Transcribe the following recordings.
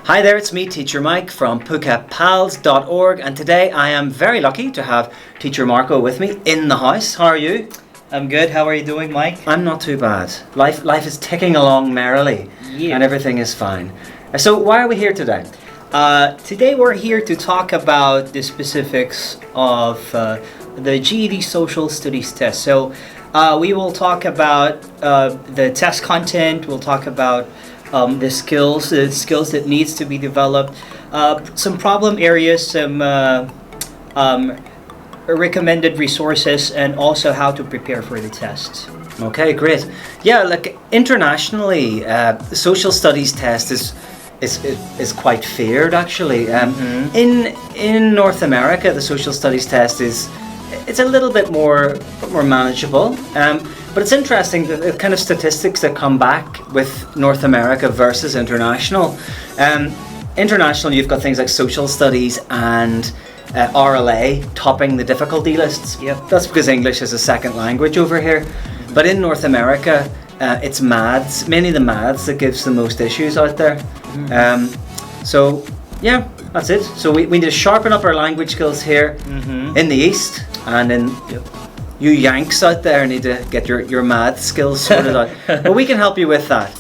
Hi there, it's me, Teacher Mike from Phuket PALS.org, and today I am very lucky to have Teacher Marco with me in the house. How are you? I'm good. How are you doing, Mike? I'm not too bad. Life is ticking along merrily, and everything is fine. So why are we here today? Today we're here to talk about the specifics of the GED Social Studies test. So we will talk about the test content. We'll talk about the skills that needs to be developed, some problem areas, some recommended resources, and also how to prepare for the test. Okay, great. Yeah, like internationally, the social studies test is quite feared actually. In North America, the social studies test it's a little bit more manageable. But it's interesting the kind of statistics that come back with North America versus international. International, you've got things like social studies and RLA topping the difficulty lists. Yep. That's because English is a second language over here. But in North America, it's maths, mainly the maths that gives the most issues out there. So yeah, that's it. So we need to sharpen up our language skills here in the East, and in you Yanks out there need to get your math skills sorted out. But we can help you with that.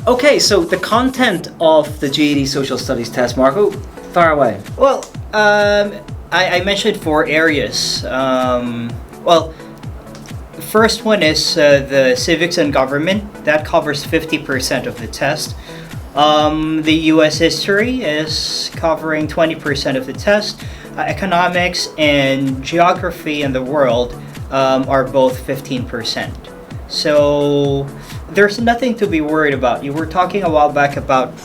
Okay, so the content of the GED Social Studies test, Marco, far away. Well, I mentioned 4 areas. Well, the first one is the Civics and Government. That covers 50% of the test. The U.S. history is covering 20% of the test. Economics and geography in the world are both 15%. So there's nothing to be worried about. You were talking a while back about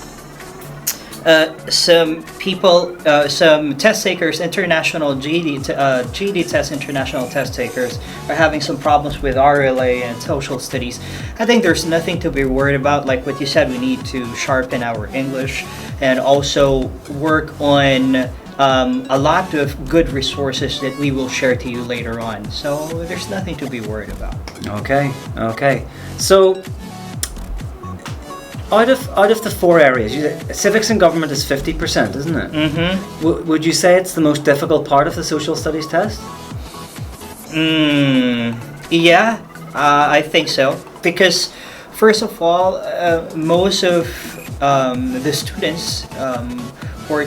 some people, some test takers, international GED test international test takers are having some problems with RLA and social studies. I think there's nothing to be worried about. Like what you said, we need to sharpen our English and also work on a lot of good resources that we will share to you later on. So there's nothing to be worried about. Okay. So out of the 4 areas, Civics and Government is 50%, isn't it? Mm-hmm. Would you say it's the most difficult part of the social studies test? Yeah, I think so. Because first of all, most of the students who are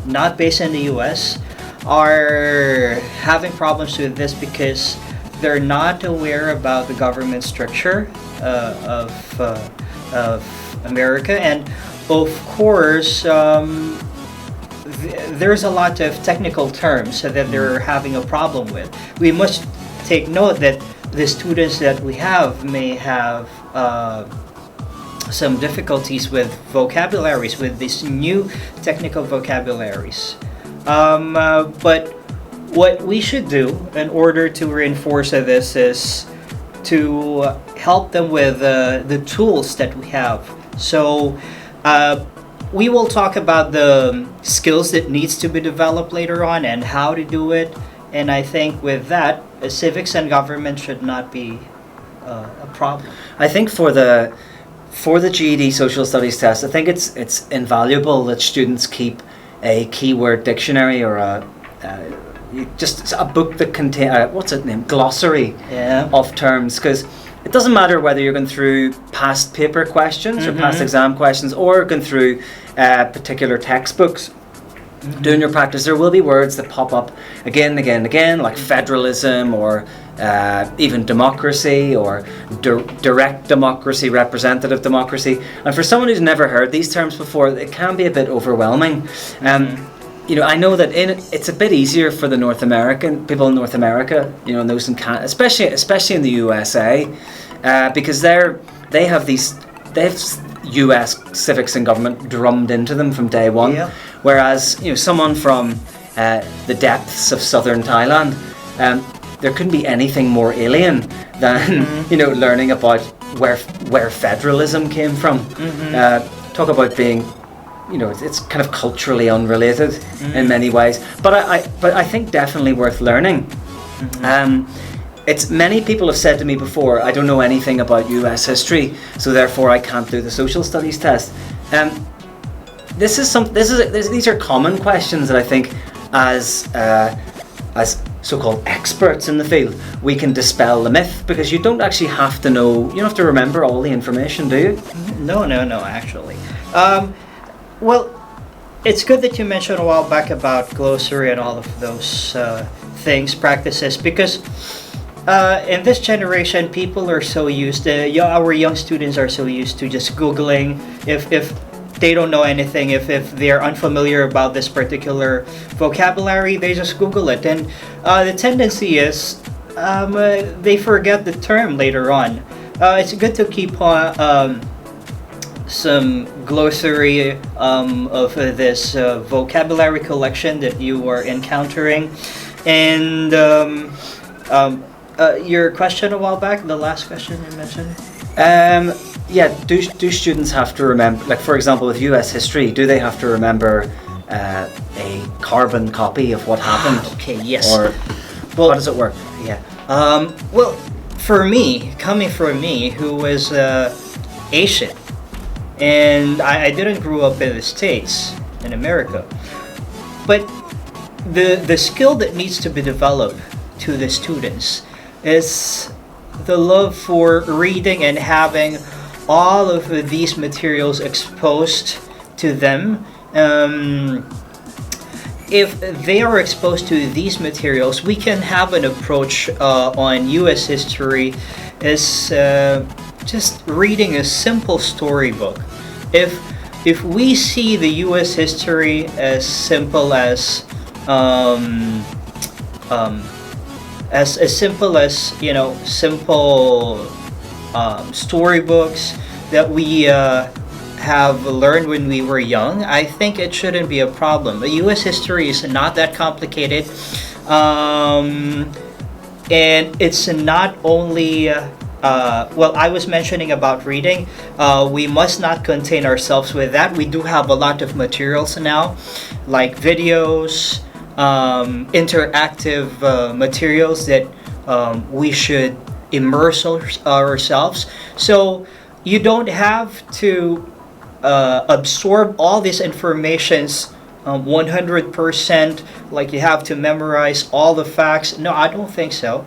not based in the U.S. are having problems with this because they're not aware about the government structure of America, and of course there's a lot of technical terms that they're having a problem with. We must take note that the students that we have may have some difficulties with vocabularies, with these new technical vocabularies. But what we should do in order to reinforce this is to help them with the tools that we have. So we will talk about the skills that needs to be developed later on and how to do it. And I think with that, Civics and Government should not be a problem. I think for the GED Social Studies test, I think it's invaluable that students keep a keyword dictionary or just a book that contains glossary of terms, because it doesn't matter whether you're going through past paper questions or past exam questions or going through particular textbooks. Doing your practice, there will be words that pop up again and again and again, like federalism or even democracy or direct democracy, representative democracy. And for someone who's never heard these terms before, it can be a bit overwhelming. I know that it's a bit easier for the North American people in North America, and those in Canada, especially in the USA, because they have US civics and government drummed into them from day one. Yeah. Whereas someone from the depths of southern Thailand, there couldn't be anything more alien than learning about where federalism came from. Talk about being it's kind of culturally unrelated in many ways, but I think definitely worth learning. It's many people have said to me before, I don't know anything about US history, so therefore I can't do the social studies test. these are common questions that I think as so-called experts in the field we can dispel the myth, because you don't actually have to know, you don't have to remember all the information, do you? No, actually. Well, it's good that you mentioned a while back about glossary and all of those things, practices, because in this generation, people are so used to, our young students are so used to just Googling if they don't know anything, if they're unfamiliar about this particular vocabulary, they just Google it. And the tendency is they forget the term later on. It's good to keep some glossary of this vocabulary collection that you are encountering. And your question a while back, the last question you mentioned? Yeah, do students have to remember, like for example with US history, do they have to remember a carbon copy of what happened? Okay, yes. Or well, how does it work? Yeah. Well, for me, coming from me, who was Asian, and I didn't grow up in the States, in America, but the skill that needs to be developed to the students is the love for reading and having all of these materials exposed to them. If they are exposed to these materials, we can have an approach on US history as just reading a simple storybook. If we see the US history as simple as simple as, simple storybooks that we have learned when we were young, I think it shouldn't be a problem. The U.S. history is not that complicated, and it's not only I was mentioning about reading. We must not contain ourselves with that. We do have a lot of materials now, like videos, interactive materials that we should immerse ourselves. So you don't have to absorb all these informations 100%, like you have to memorize all the facts. No, I don't think so.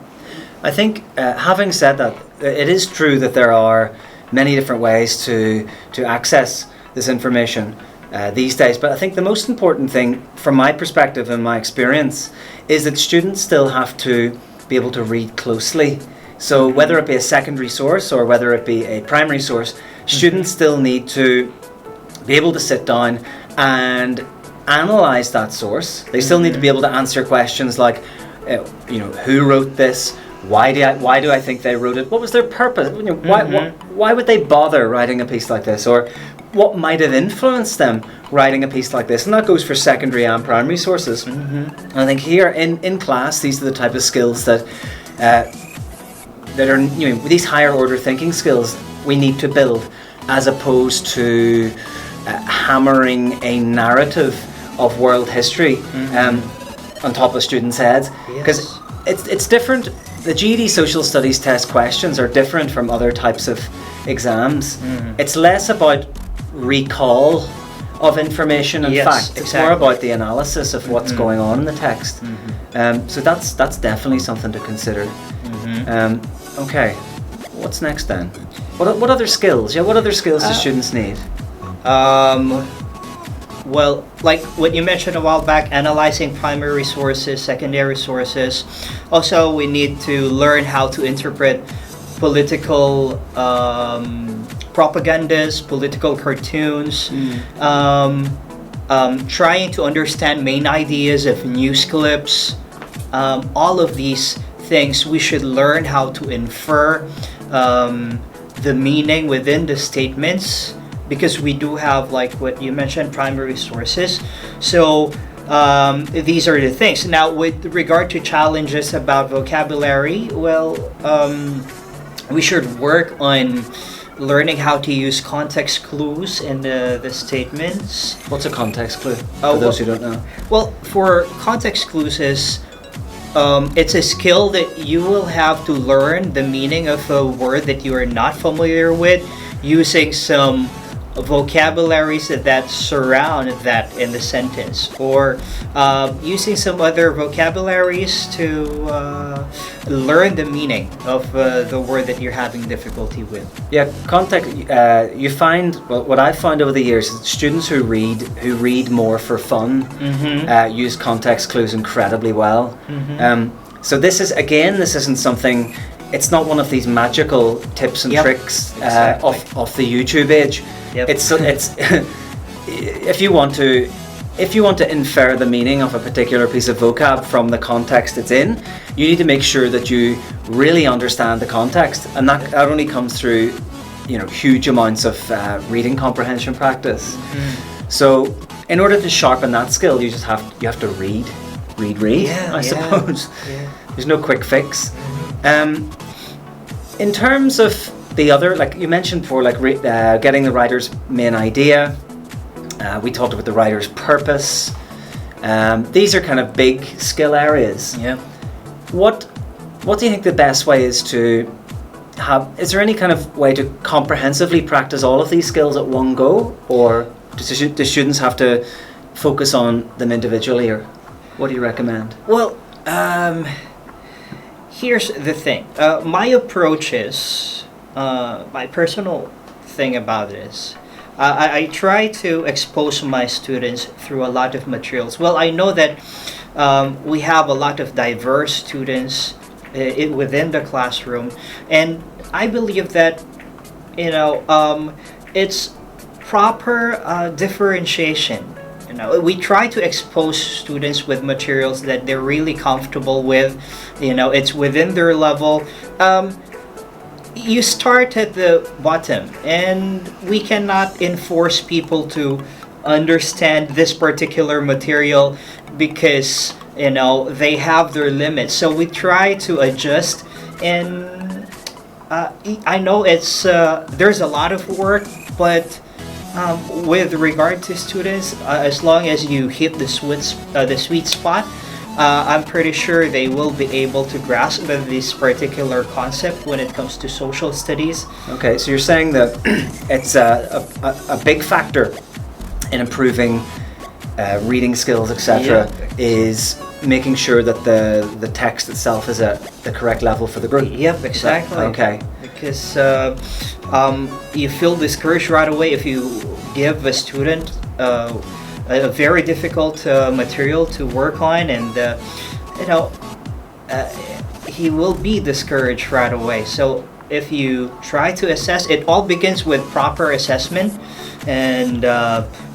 I think, having said that, it is true that there are many different ways to access this information these days. But I think the most important thing, from my perspective and my experience, is that students still have to be able to read closely. So whether it be a secondary source or whether it be a primary source, students still need to be able to sit down and analyze that source. They still need to be able to answer questions like, who wrote this? Why do I think they wrote it? What was their purpose? Why would they bother writing a piece like this? Or what might have influenced them writing a piece like this? And that goes for secondary and primary sources. And I think here in class, these are the type of skills that are, these higher order thinking skills we need to build, as opposed to hammering a narrative of world history on top of students' heads. Because it's different. The GED social studies test questions are different from other types of exams. It's less about recall of information and fact. It's more about the analysis of what's going on in the text. So that's definitely something to consider. Okay, what's next then? What other skills? What other skills do students need? Well, like what you mentioned a while back, analyzing primary sources, secondary sources. Also, we need to learn how to interpret political propagandas, political cartoons, trying to understand main ideas of news clips. All of these things, we should learn how to infer the meaning within the statements, because we do have, like what you mentioned, primary sources. So these are the things. Now, with regard to challenges about vocabulary, well, we should work on learning how to use context clues in the statements. What's a context clue, for those who don't know? Well, for context clues is, it's a skill that you will have to learn the meaning of a word that you are not familiar with, using some vocabularies that surround that in the sentence, or using some other vocabularies to learn the meaning of the word that you're having difficulty with. Yeah, context. You find, well, what I've found over the years is students who read more for fun use context clues incredibly well. So this isn't something. It's not one of these magical tips and tricks off the YouTube age. Yep. It's if you want to infer the meaning of a particular piece of vocab from the context it's in, you need to make sure that you really understand the context, and that only comes through, huge amounts of reading comprehension practice. So, in order to sharpen that skill, you have to read. I suppose. Yeah. There's no quick fix. In terms of the other, like you mentioned before, like getting the writer's main idea. We talked about the writer's purpose. These are kind of big skill areas. Yeah. What do you think the best way is to have? Is there any kind of way to comprehensively practice all of these skills at one go, or do students have to focus on them individually, or what do you recommend? Well, here's the thing. My approach is, my personal thing about it is, I try to expose my students through a lot of materials. Well, I know that we have a lot of diverse students within the classroom, and I believe that it's proper differentiation. We try to expose students with materials that they're really comfortable with. It's within their level. You start at the bottom, and we cannot enforce people to understand this particular material because they have their limits. So we try to adjust, and I know it's there's a lot of work, but with regard to students, as long as you hit the sweet spot, I'm pretty sure they will be able to grasp this particular concept when it comes to social studies. Okay, so you're saying that it's a big factor in improving reading skills, etc., is making sure that the text itself is at the correct level for the group. Yep, exactly. Okay. Because you feel discouraged right away if you give a student a very difficult material to work on, and he will be discouraged right away. So if you try to assess, it all begins with proper assessment and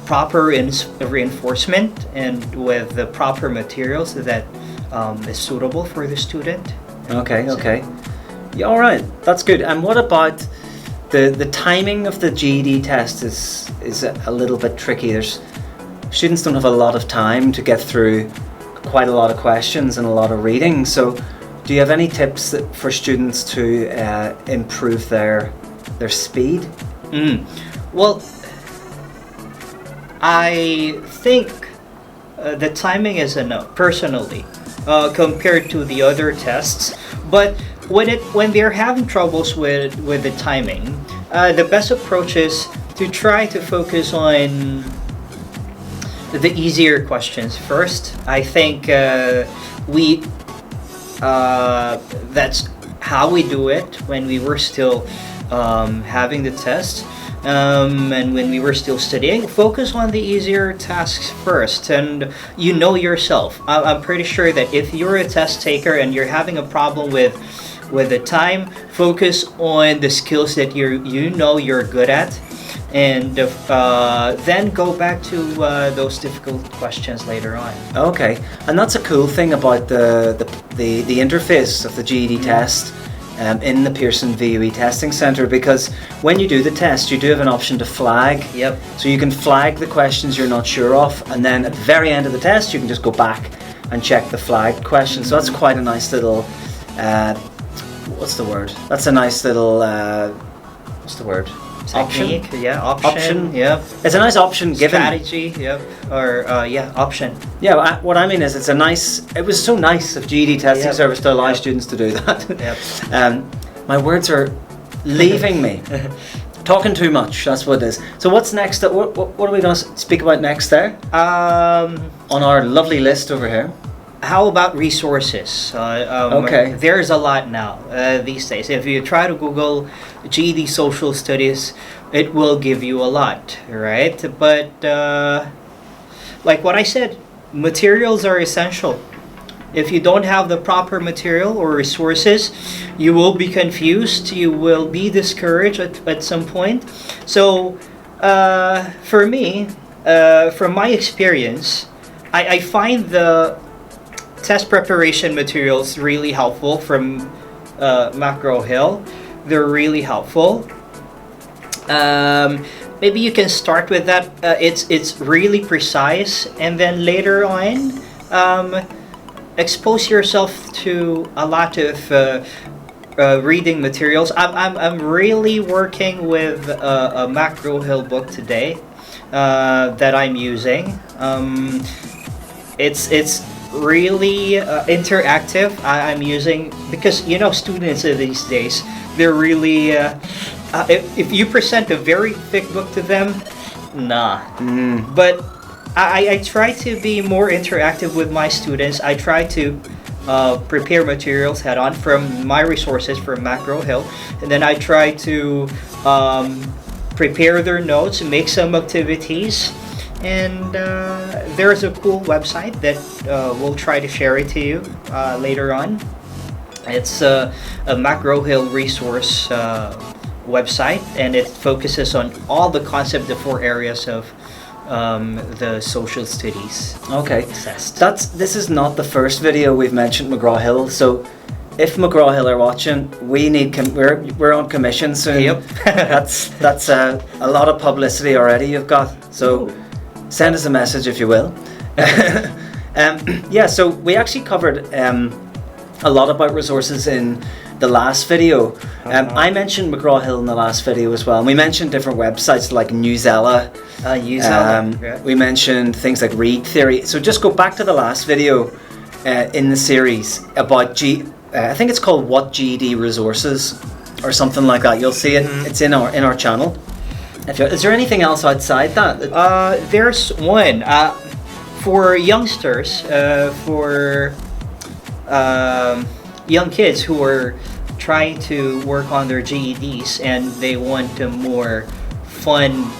proper reinforcement, and with the proper materials that is suitable for the student. Okay. Yeah, all right, that's good. And what about the timing of the GED test is a little bit tricky. Students don't have a lot of time to get through quite a lot of questions and a lot of reading. So do you have any tips for students to improve their speed? Well, I think the timing is enough, personally, compared to the other tests. But when they're having troubles with the timing, the best approach is to try to focus on the easier questions first. I think that's how we do it when we were still having the test, and when we were still studying. Focus on the easier tasks first, and yourself. I'm pretty sure that if you're a test taker and you're having a problem with the time, focus on the skills that you're good at, and then go back to those difficult questions later on. Okay, and that's a cool thing about the interface of the GED test in the Pearson VUE Testing Centre, because when you do the test, you do have an option to flag. Yep. So you can flag the questions you're not sure of, and then at the very end of the test, you can just go back and check the flagged questions. So that's quite a nice little. What's the word? That's a nice little. What's the word? Technique, option. Yeah, option. Yeah, it's a nice option given. Strategy, yeah, or option. Yeah, what I mean is, it was so nice of GED Testing Service to allow students to do that. Yep. My words are leaving me. Talking too much, that's what it is. So what's next? What are we going to speak about next there? On our lovely list over here. How about resources? Okay. There's a lot now these days. If you try to Google GED Social Studies, it will give you a lot, right? But like what I said, materials are essential. If you don't have the proper material or resources, you will be confused. You will be discouraged at some point. So, for me, from my experience, I find the test preparation materials really helpful from McGraw-Hill. They're really helpful. Maybe you can start with that. It's really precise, and then later on, expose yourself to a lot of reading materials. I'm really working with a McGraw-Hill book today that I'm using. It's really interactive. I'm using, because students these days, they're really if you present a very thick book to them, nah. But I try to be more interactive with my students. I try to prepare materials head on from my resources from McGraw-Hill, and then I try to prepare their notes, make some activities, and there's a cool website that we'll try to share it to you later on. It's a McGraw-Hill resource website, and it focuses on all the concepts, the 4 areas of the social studies. Okay, test. This is not the first video we've mentioned McGraw-Hill. So, if McGraw-Hill are watching, we need we're on commission soon. Yep. that's a lot of publicity already you've got. So, send us a message if you will. Yeah. So we actually covered a lot about resources in the last video. I mentioned McGraw-Hill in the last video as well. And we mentioned different websites like Newsella. Yeah. We mentioned things like Read Theory. So just go back to the last video in the series about I think it's called What GED Resources or something like that. You'll see it. It's in our channel. Is there anything else outside that? There's one for youngsters, for young kids who are trying to work on their GEDs and they want a more fun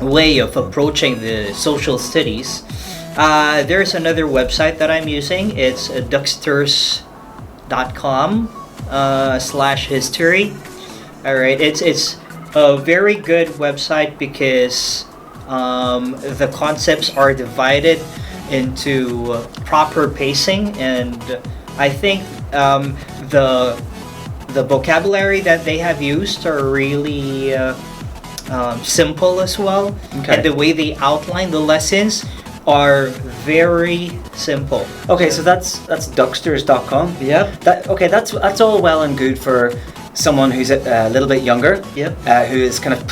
way of approaching the social studies. There's another website that I'm using. It's ducksters.com/history. All right, it's a very good website because the concepts are divided into proper pacing, and I think the vocabulary that they have used are really simple as well. Okay. And the way they outline the lessons are very simple. Okay, so that's ducksters.com. Yep. That's all well and good for someone who's a little bit younger. Yep. Who is kind of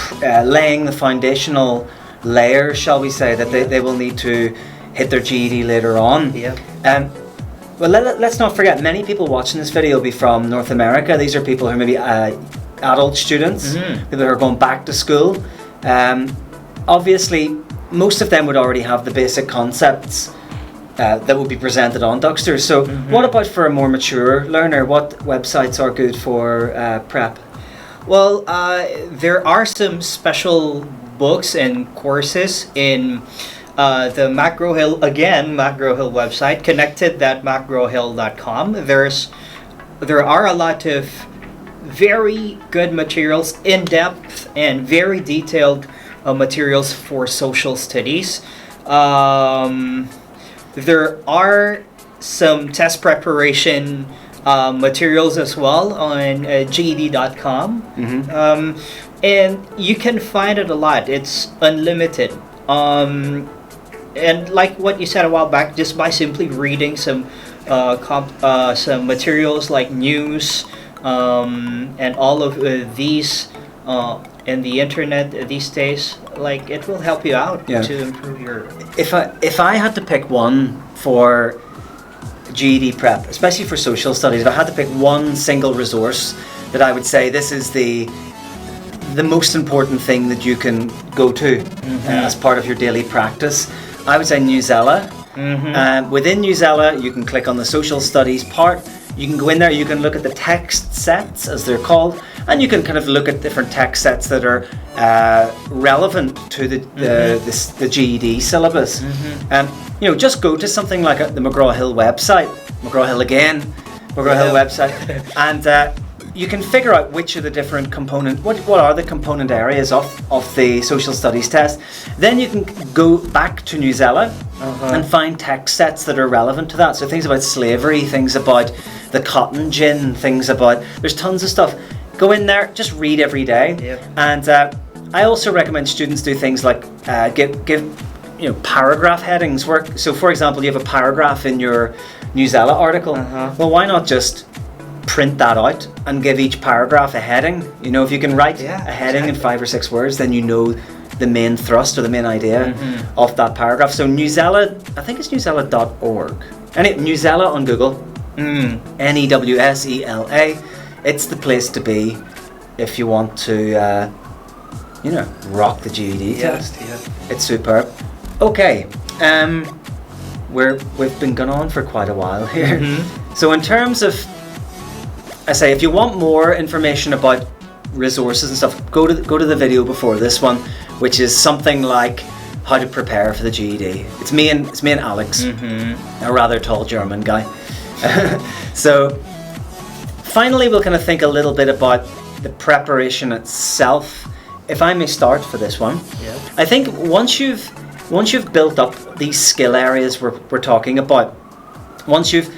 laying the foundational layer, shall we say, that they will need to hit their GED later on. Yep. Well, let's not forget, many people watching this video will be from North America. These are people who may be adult students, people who are going back to school. Obviously, most of them would already have the basic concepts that would be presented on Ducksters. So what about for a more mature learner? What websites are good for prep? Well, there are some special books and courses in the McGraw-Hill website, connected.mcgrawhill.com. There are a lot of very good materials, in-depth and very detailed materials for social studies. There are some test preparation materials as well on GED.com. And you can find it a lot. It's unlimited. And like what you said a while back, just by simply reading some materials like news and all of these in the internet these days, like it will help you out to improve your. If I had to pick one for GED prep, especially for social studies, if I had to pick one single resource that I would say this is the the most important thing that you can go to as part of your daily practice. I would say Newsela. Within Newsela, you can click on the social studies part. You can go in there, you can look at the text sets, as they're called, and you can kind of look at different text sets that are relevant to the GED syllabus. Just go to something like the McGraw-Hill website, McGraw-Hill website, and you can figure out which are the different component, what are the component areas of the social studies test. Then you can go back to Newsela and find text sets that are relevant to that. So things about slavery, things about the cotton gin, things about, there's tons of stuff. Go in there, just read every day. And I also recommend students do things like give paragraph headings work. So for example, you have a paragraph in your Newsela article. Well, why not just print that out and give each paragraph a heading? If you can write a heading in 5 or 6 words, then you know the main thrust or the main idea of that paragraph. So Newsela, I think it's newsela.org. Newsela on Google, Newsela. It's the place to be if you want to, rock the GED test. It's superb. Okay, we've been going on for quite a while here. So in terms of, I say, if you want more information about resources and stuff, go to the video before this one, which is something like how to prepare for the GED. It's me and Alex, a rather tall German guy. So finally, we'll kind of think a little bit about the preparation itself. If I may start for this one, I think once you've built up these skill areas we're talking about, once you've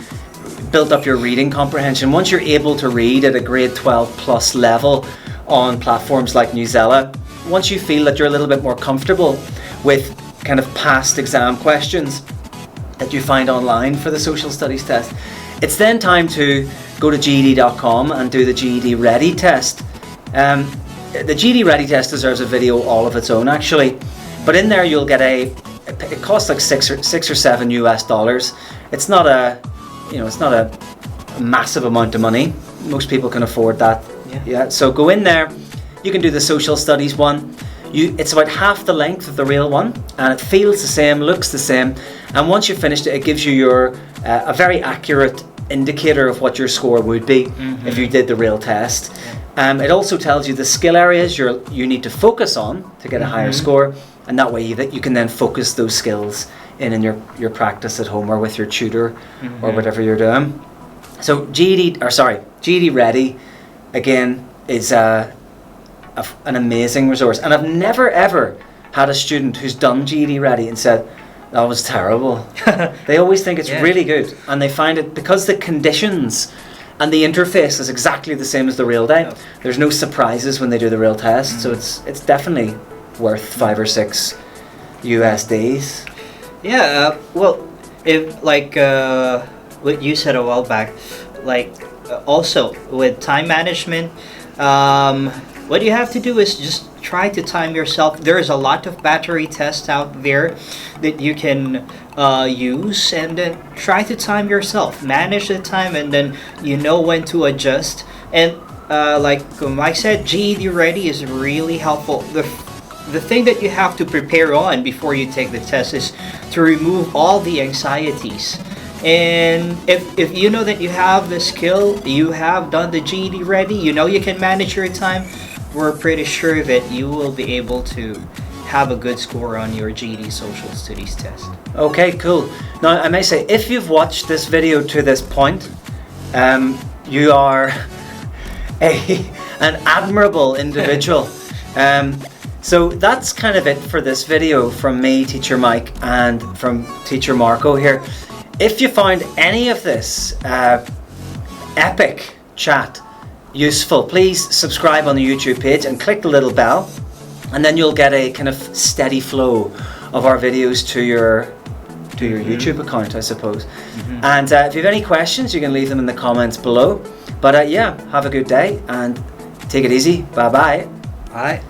built up your reading comprehension, once you're able to read at a grade 12 plus level on platforms like Newsela, once you feel that you're a little bit more comfortable with kind of past exam questions that you find online for the social studies test, it's then time to go to GED.com and do the GED Ready test. The GED Ready test deserves a video all of its own, actually, but in there you'll get it costs like $6 or $7 US. It's not a massive amount of money. Most people can afford that. So go in there. You can do the social studies one. It's about half the length of the real one, and it feels the same, looks the same. And once you've finished it, it gives you a very accurate indicator of what your score would be if you did the real test. It also tells you the skill areas you need to focus on to get a higher score, and that way you can then focus those skills in your practice at home or with your tutor or whatever you're doing. So GED Ready, again, is an amazing resource. And I've never ever had a student who's done GED Ready and said, that was terrible. They always think it's really good, and they find it because the conditions and the interface is exactly the same as the real day. There's no surprises when they do the real test, so it's definitely worth 5 or 6 USDs. Well, if like what you said a while back, like also with time management, what you have to do is just try to time yourself. There is a lot of battery tests out there that you can use, and then try to time yourself, manage the time, and then you know when to adjust. And like Mike said, GED Ready is really helpful. The thing that you have to prepare on before you take the test is to remove all the anxieties. And if you know that you have the skill, you have done the GED Ready, you know you can manage your time, we're pretty sure that you will be able to have a good score on your GED Social Studies test. Okay, cool. Now, I may say, if you've watched this video to this point, you are an admirable individual. So that's kind of it for this video from me, Teacher Mike, and from Teacher Marco here. If you found any of this epic chat useful, please subscribe on the YouTube page and click the little bell, and then you'll get a kind of steady flow of our videos to your YouTube account, I suppose. And if you have any questions, you can leave them in the comments below. But have a good day and take it easy. Bye-bye. Bye.